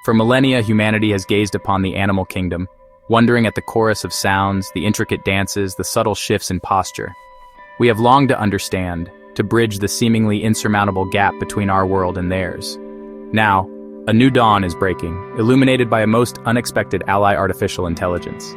For millennia, humanity has gazed upon the animal kingdom, wondering at the chorus of sounds, the intricate dances, the subtle shifts in posture. We have longed to understand, to bridge the seemingly insurmountable gap between our world and theirs. Now, a new dawn is breaking, illuminated by a most unexpected ally: artificial intelligence.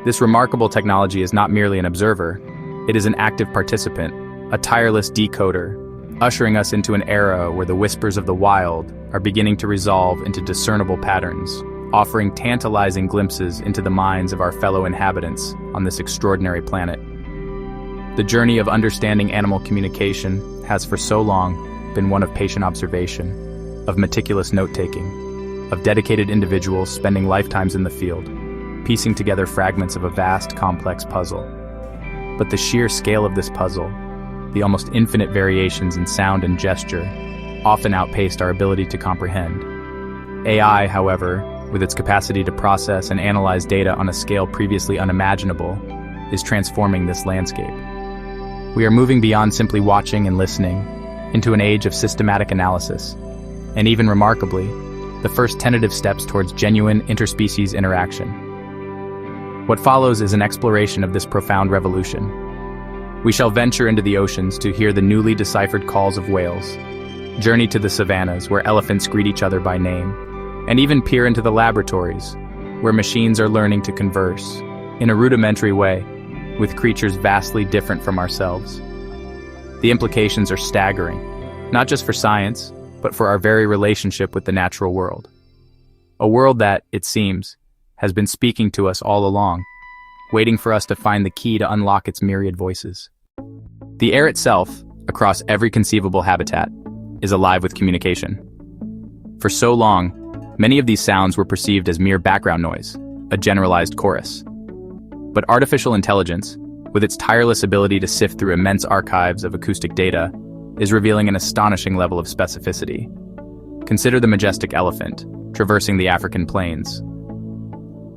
This remarkable technology is not merely an observer, it is an active participant, a tireless decoder, ushering us into an era where the whispers of the wild are beginning to resolve into discernible patterns, offering tantalizing glimpses into the minds of our fellow inhabitants on this extraordinary planet. The journey of understanding animal communication has for so long been one of patient observation, of meticulous note-taking, of dedicated individuals spending lifetimes in the field, piecing together fragments of a vast, complex puzzle. But the sheer scale of this puzzle, the almost infinite variations in sound and gesture, often outpaced our ability to comprehend. AI, however, with its capacity to process and analyze data on a scale previously unimaginable, is transforming this landscape. We are moving beyond simply watching and listening into an age of systematic analysis, and even remarkably, the first tentative steps towards genuine interspecies interaction. What follows is an exploration of this profound revolution. We shall venture into the oceans to hear the newly deciphered calls of whales, journey to the savannas where elephants greet each other by name, and even peer into the laboratories where machines are learning to converse, in a rudimentary way, with creatures vastly different from ourselves. The implications are staggering, not just for science, but for our very relationship with the natural world. A world that, it seems, has been speaking to us all along, waiting for us to find the key to unlock its myriad voices. The air itself, across every conceivable habitat, is alive with communication. For so long, many of these sounds were perceived as mere background noise, a generalized chorus. But artificial intelligence, with its tireless ability to sift through immense archives of acoustic data, is revealing an astonishing level of specificity. Consider the majestic elephant, traversing the African plains.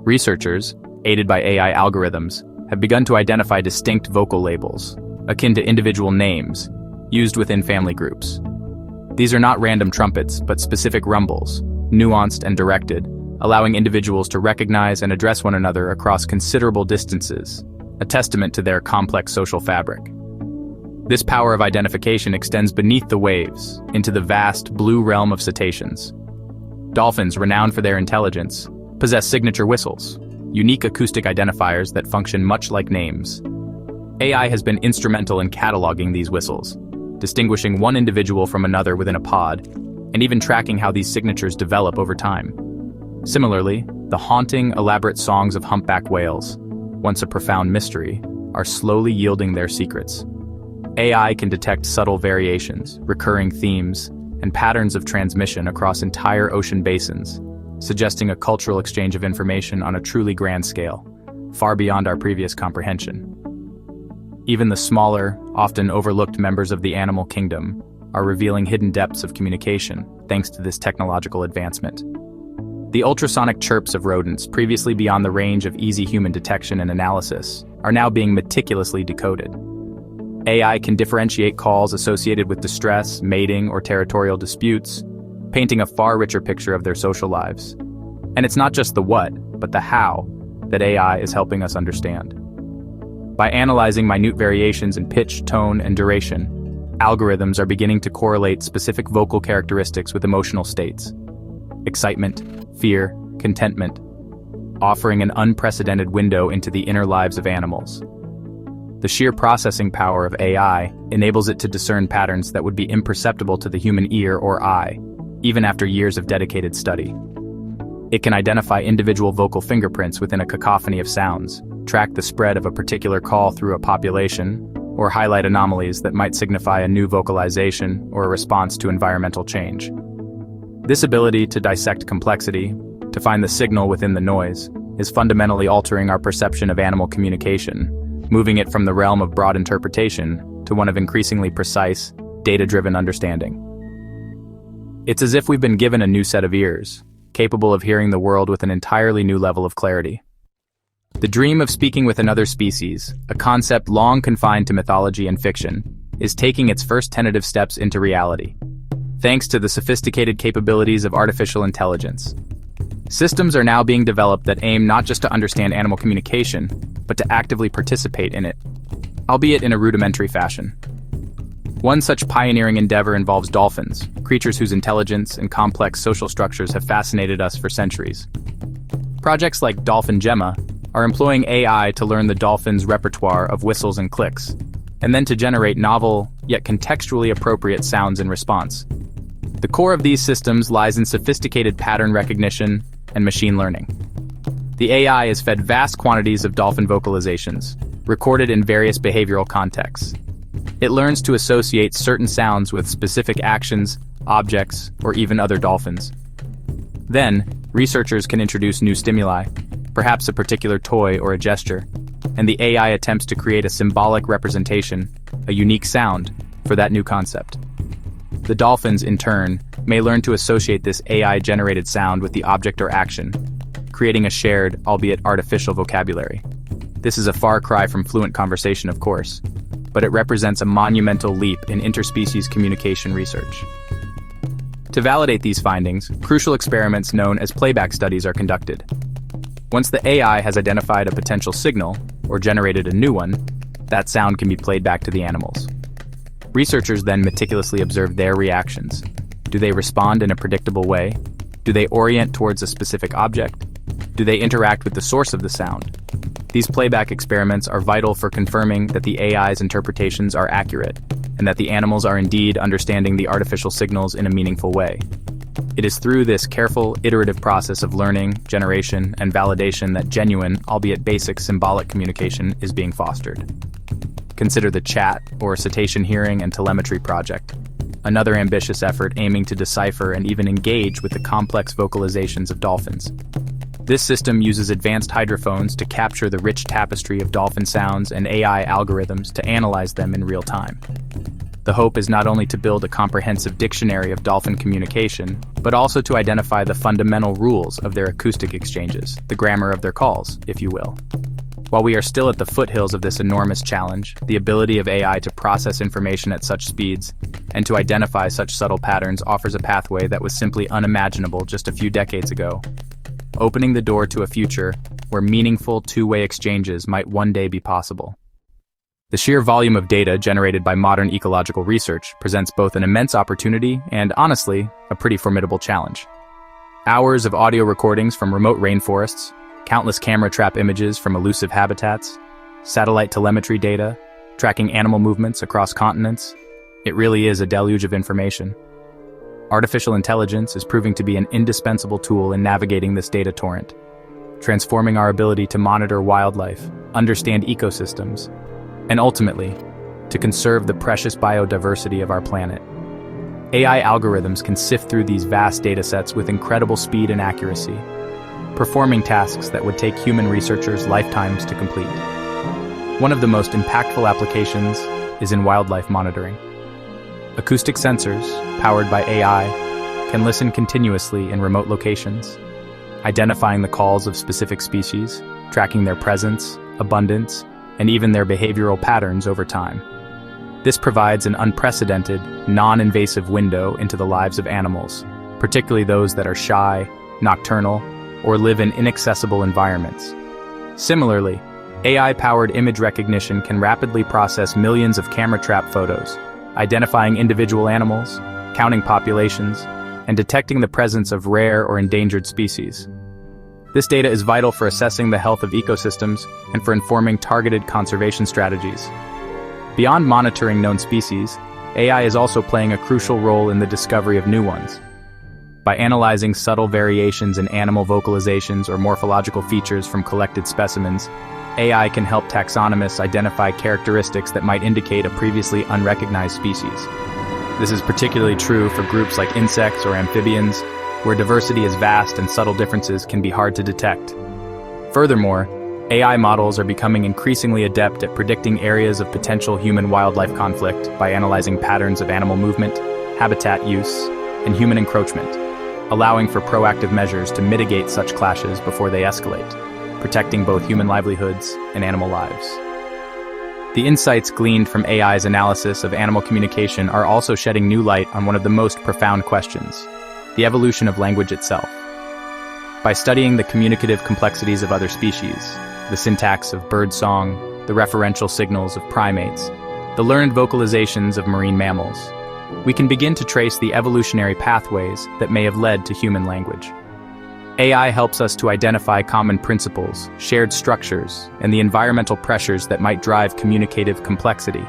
Researchers, aided by AI algorithms, have begun to identify distinct vocal labels, akin to individual names, used within family groups. These are not random trumpets, but specific rumbles, nuanced and directed, allowing individuals to recognize and address one another across considerable distances, a testament to their complex social fabric. This power of identification extends beneath the waves, into the vast blue realm of cetaceans. Dolphins, renowned for their intelligence, possess signature whistles, unique acoustic identifiers that function much like names. AI has been instrumental in cataloging these whistles, distinguishing one individual from another within a pod, and even tracking how these signatures develop over time. Similarly, the haunting, elaborate songs of humpback whales, once a profound mystery, are slowly yielding their secrets. AI can detect subtle variations, recurring themes, and patterns of transmission across entire ocean basins, suggesting a cultural exchange of information on a truly grand scale, far beyond our previous comprehension. Even the smaller, often overlooked members of the animal kingdom are revealing hidden depths of communication thanks to this technological advancement. The ultrasonic chirps of rodents, previously beyond the range of easy human detection and analysis, are now being meticulously decoded. AI can differentiate calls associated with distress, mating, or territorial disputes, painting a far richer picture of their social lives. And it's not just the what, but the how, that AI is helping us understand. By analyzing minute variations in pitch, tone, and duration, algorithms are beginning to correlate specific vocal characteristics with emotional states: excitement, fear, contentment, offering an unprecedented window into the inner lives of animals. The sheer processing power of AI enables it to discern patterns that would be imperceptible to the human ear or eye, even after years of dedicated study. It can identify individual vocal fingerprints within a cacophony of sounds, track the spread of a particular call through a population, or highlight anomalies that might signify a new vocalization or a response to environmental change. This ability to dissect complexity, to find the signal within the noise, is fundamentally altering our perception of animal communication, moving it from the realm of broad interpretation to one of increasingly precise, data-driven understanding. It's as if we've been given a new set of ears, capable of hearing the world with an entirely new level of clarity. The dream of speaking with another species, a concept long confined to mythology and fiction, is taking its first tentative steps into reality. Thanks to the sophisticated capabilities of artificial intelligence, Systems are now being developed that aim not just to understand animal communication, but to actively participate in it, albeit in a rudimentary fashion. One such pioneering endeavor involves dolphins, creatures whose intelligence and complex social structures have fascinated us for centuries. Projects like Dolphin Gemma are employing AI to learn the dolphin's repertoire of whistles and clicks, and then to generate novel, yet contextually appropriate sounds in response. The core of these systems lies in sophisticated pattern recognition and machine learning. The AI is fed vast quantities of dolphin vocalizations, recorded in various behavioral contexts. It learns to associate certain sounds with specific actions, objects, or even other dolphins. Then, researchers can introduce new stimuli, perhaps a particular toy or a gesture, and the AI attempts to create a symbolic representation, a unique sound, for that new concept. The dolphins, in turn, may learn to associate this AI-generated sound with the object or action, creating a shared, albeit artificial vocabulary. This is a far cry from fluent conversation, of course, but it represents a monumental leap in interspecies communication research. To validate these findings, crucial experiments known as playback studies are conducted. Once the AI has identified a potential signal, or generated a new one, that sound can be played back to the animals. Researchers then meticulously observe their reactions. Do they respond in a predictable way? Do they orient towards a specific object? Do they interact with the source of the sound? These playback experiments are vital for confirming that the AI's interpretations are accurate, and that the animals are indeed understanding the artificial signals in a meaningful way. It is through this careful, iterative process of learning, generation, and validation that genuine, albeit basic, symbolic communication is being fostered. Consider the CHAT, or Cetacean Hearing and Telemetry Project, another ambitious effort aiming to decipher and even engage with the complex vocalizations of dolphins. This system uses advanced hydrophones to capture the rich tapestry of dolphin sounds and AI algorithms to analyze them in real time. The hope is not only to build a comprehensive dictionary of dolphin communication, but also to identify the fundamental rules of their acoustic exchanges, the grammar of their calls, if you will. While we are still at the foothills of this enormous challenge, the ability of AI to process information at such speeds and to identify such subtle patterns offers a pathway that was simply unimaginable just a few decades ago, opening the door to a future where meaningful two-way exchanges might one day be possible. The sheer volume of data generated by modern ecological research presents both an immense opportunity and, honestly, a pretty formidable challenge. Hours of audio recordings from remote rainforests, countless camera trap images from elusive habitats, satellite telemetry data, tracking animal movements across continents. It really is a deluge of information. Artificial intelligence is proving to be an indispensable tool in navigating this data torrent, transforming our ability to monitor wildlife, understand ecosystems, and ultimately, to conserve the precious biodiversity of our planet. AI algorithms can sift through these vast datasets with incredible speed and accuracy, performing tasks that would take human researchers lifetimes to complete. One of the most impactful applications is in wildlife monitoring. Acoustic sensors, powered by AI, can listen continuously in remote locations, identifying the calls of specific species, tracking their presence, abundance, and even their behavioral patterns over time. This provides an unprecedented, non-invasive window into the lives of animals, particularly those that are shy, nocturnal, or live in inaccessible environments. Similarly, AI-powered image recognition can rapidly process millions of camera trap photos, identifying individual animals, counting populations, and detecting the presence of rare or endangered species. This data is vital for assessing the health of ecosystems and for informing targeted conservation strategies. Beyond monitoring known species, AI is also playing a crucial role in the discovery of new ones. By analyzing subtle variations in animal vocalizations or morphological features from collected specimens, AI can help taxonomists identify characteristics that might indicate a previously unrecognized species. This is particularly true for groups like insects or amphibians, where diversity is vast and subtle differences can be hard to detect. Furthermore, AI models are becoming increasingly adept at predicting areas of potential human-wildlife conflict by analyzing patterns of animal movement, habitat use, and human encroachment, allowing for proactive measures to mitigate such clashes before they escalate, protecting both human livelihoods and animal lives. The insights gleaned from AI's analysis of animal communication are also shedding new light on one of the most profound questions: the evolution of language itself. By studying the communicative complexities of other species, the syntax of birdsong, the referential signals of primates, the learned vocalizations of marine mammals, we can begin to trace the evolutionary pathways that may have led to human language. AI helps us to identify common principles, shared structures, and the environmental pressures that might drive communicative complexity.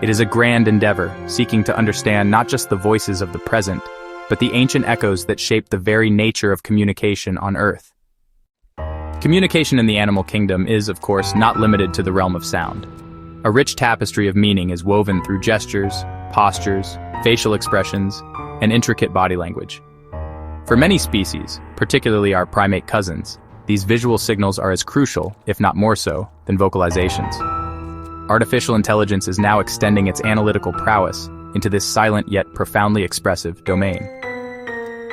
It is a grand endeavor, seeking to understand not just the voices of the present, but the ancient echoes that shape the very nature of communication on Earth. Communication in the animal kingdom is, of course, not limited to the realm of sound. A rich tapestry of meaning is woven through gestures, postures, facial expressions, and intricate body language. For many species, particularly our primate cousins, these visual signals are as crucial, if not more so, than vocalizations. Artificial intelligence is now extending its analytical prowess into this silent yet profoundly expressive domain.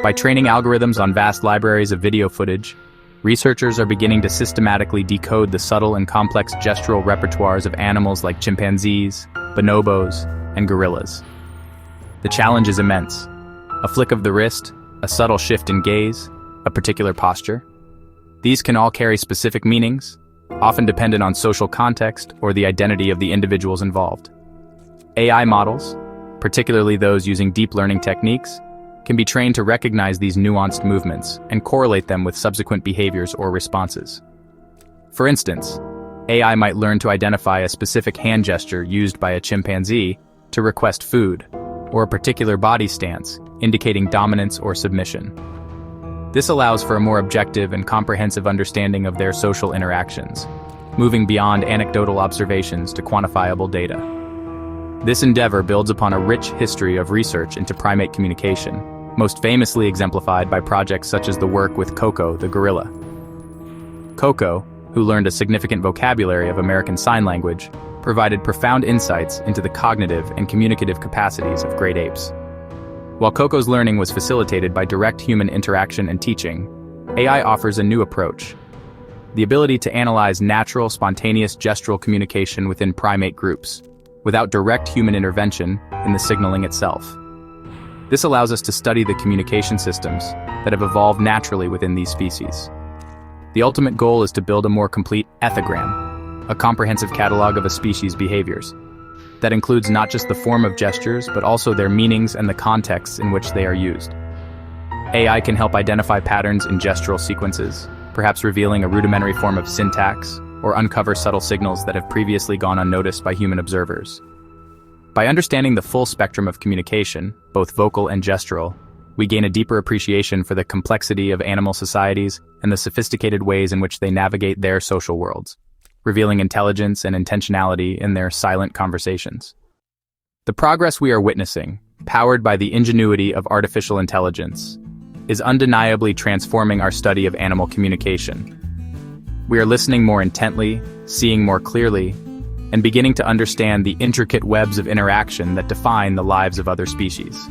By training algorithms on vast libraries of video footage, researchers are beginning to systematically decode the subtle and complex gestural repertoires of animals like chimpanzees, bonobos, and gorillas. The challenge is immense. A flick of the wrist, a subtle shift in gaze, a particular posture. These can all carry specific meanings, often dependent on social context or the identity of the individuals involved. AI models, particularly those using deep learning techniques, can be trained to recognize these nuanced movements and correlate them with subsequent behaviors or responses. For instance, AI might learn to identify a specific hand gesture used by a chimpanzee to request food, or a particular body stance indicating dominance or submission. This allows for a more objective and comprehensive understanding of their social interactions, moving beyond anecdotal observations to quantifiable data. This endeavor builds upon a rich history of research into primate communication, most famously exemplified by projects such as the work with Coco the gorilla. Coco, who learned a significant vocabulary of American Sign Language, provided profound insights into the cognitive and communicative capacities of great apes. While Coco's learning was facilitated by direct human interaction and teaching, AI offers a new approach: the ability to analyze natural, spontaneous gestural communication within primate groups, without direct human intervention in the signaling itself. This allows us to study the communication systems that have evolved naturally within these species. The ultimate goal is to build a more complete ethogram, a comprehensive catalog of a species' behaviors, that includes not just the form of gestures, but also their meanings and the contexts in which they are used. AI can help identify patterns in gestural sequences, perhaps revealing a rudimentary form of syntax, or uncover subtle signals that have previously gone unnoticed by human observers. By understanding the full spectrum of communication, both vocal and gestural, we gain a deeper appreciation for the complexity of animal societies and the sophisticated ways in which they navigate their social worlds, revealing intelligence and intentionality in their silent conversations. The progress we are witnessing, powered by the ingenuity of artificial intelligence, is undeniably transforming our study of animal communication. We are listening more intently, seeing more clearly, and beginning to understand the intricate webs of interaction that define the lives of other species.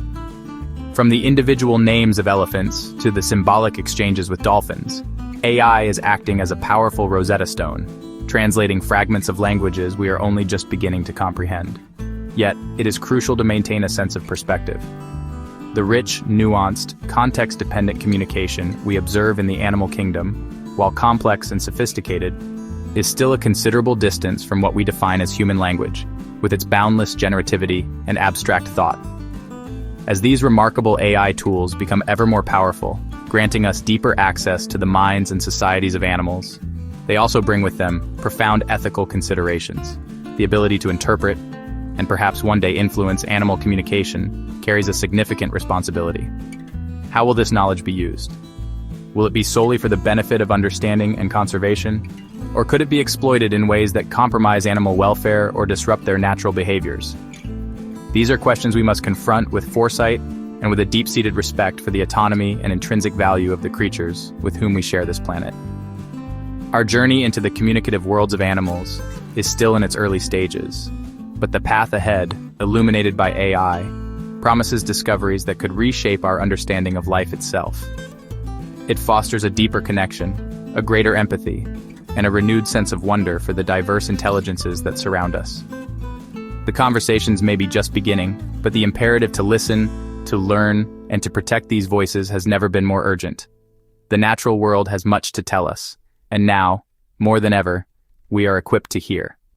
From the individual names of elephants to the symbolic exchanges with dolphins, AI is acting as a powerful Rosetta Stone, translating fragments of languages we are only just beginning to comprehend. Yet, it is crucial to maintain a sense of perspective. The rich, nuanced, context-dependent communication we observe in the animal kingdom, while complex and sophisticated, is still a considerable distance from what we define as human language, with its boundless generativity and abstract thought. As these remarkable AI tools become ever more powerful, granting us deeper access to the minds and societies of animals, they also bring with them profound ethical considerations. The ability to interpret, and perhaps one day influence animal communication, carries a significant responsibility. How will this knowledge be used? Will it be solely for the benefit of understanding and conservation? Or could it be exploited in ways that compromise animal welfare or disrupt their natural behaviors? These are questions we must confront with foresight and with a deep-seated respect for the autonomy and intrinsic value of the creatures with whom we share this planet. Our journey into the communicative worlds of animals is still in its early stages, but the path ahead, illuminated by AI, promises discoveries that could reshape our understanding of life itself. It fosters a deeper connection, a greater empathy, and a renewed sense of wonder for the diverse intelligences that surround us. The conversations may be just beginning, but the imperative to listen, to learn, and to protect these voices has never been more urgent. The natural world has much to tell us, and now, more than ever, we are equipped to hear.